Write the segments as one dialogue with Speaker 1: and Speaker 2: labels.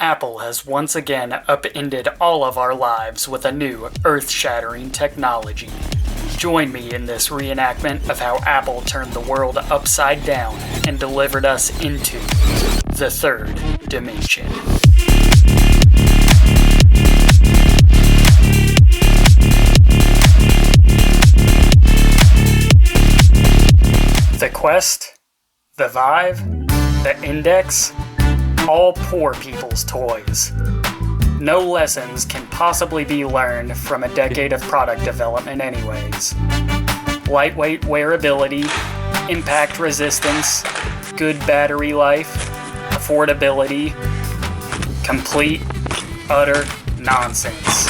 Speaker 1: Apple has once again upended all of our lives with a new, earth-shattering technology. Join me in this reenactment of how Apple turned the world upside down and delivered us into the third dimension. The Quest, the Vive, the Index, all poor people's toys. No lessons can possibly be learned from a decade of product development anyways. Lightweight wearability, impact resistance, good battery life, affordability, complete, utter nonsense.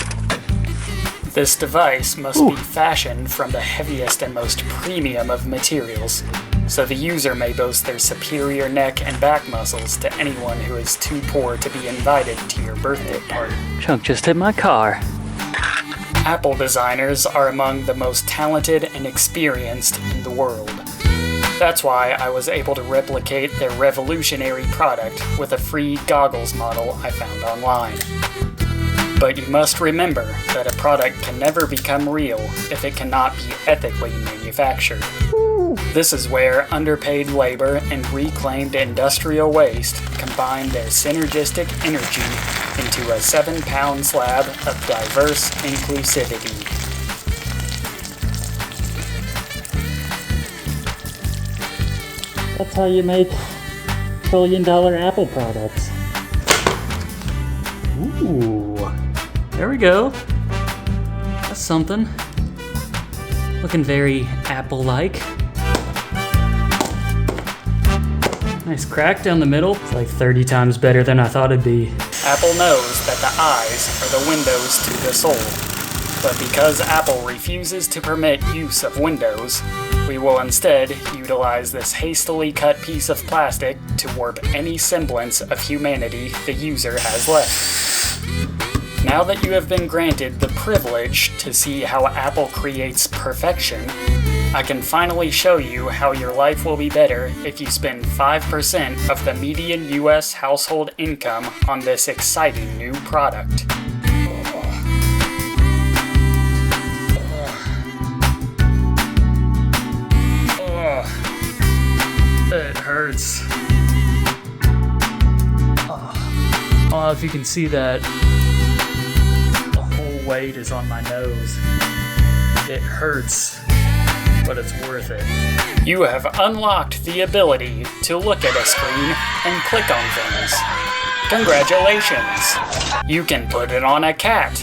Speaker 1: This device must be fashioned from the heaviest and most premium of materials, so the user may boast their superior neck and back muscles to anyone who is too poor to be invited to your birthday party.
Speaker 2: Chunk just hit my car.
Speaker 1: Apple designers are among the most talented and experienced in the world. That's why I was able to replicate their revolutionary product with a free goggles model I found online. But you must remember that a product can never become real if it cannot be ethically manufactured. This is where underpaid labor and reclaimed industrial waste combine their synergistic energy into a 7-pound slab of diverse inclusivity.
Speaker 2: That's how you make trillion-dollar Apple products. Ooh, there we go. That's something. Looking very Apple-like. Nice crack down the middle. It's like 30 times better than I thought it'd be.
Speaker 1: Apple knows that the eyes are the windows to the soul. But because Apple refuses to permit use of windows, we will instead utilize this hastily cut piece of plastic to warp any semblance of humanity the user has left. Now that you have been granted the privilege to see how Apple creates perfection, I can finally show you how your life will be better if you spend 5% of the median US household income on this exciting new product. It hurts. I don't know if you can see that. The whole weight is on my nose. It hurts, but it's worth it. You have unlocked the ability to look at a screen and click on things. Congratulations! You can put it on a cat.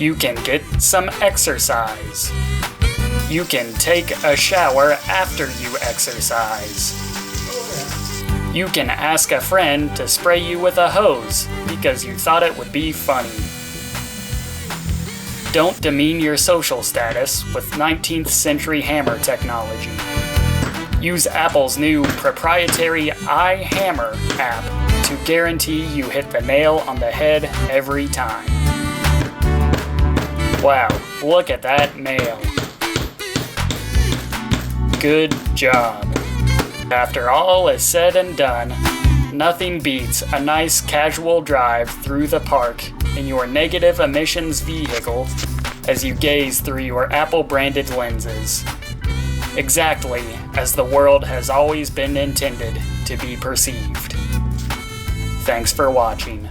Speaker 1: You can get some exercise. You can take a shower after you exercise. You can ask a friend to spray you with a hose because you thought it would be funny. Don't demean your social status with 19th century hammer technology. Use Apple's new proprietary iHammer app to guarantee you hit the nail on the head every time. Wow, look at that nail. Good job. After all is said and done, nothing beats a nice casual drive through the park in your negative emissions vehicle as you gaze through your Apple-branded lenses. Exactly as the world has always been intended to be perceived. Thanks for watching.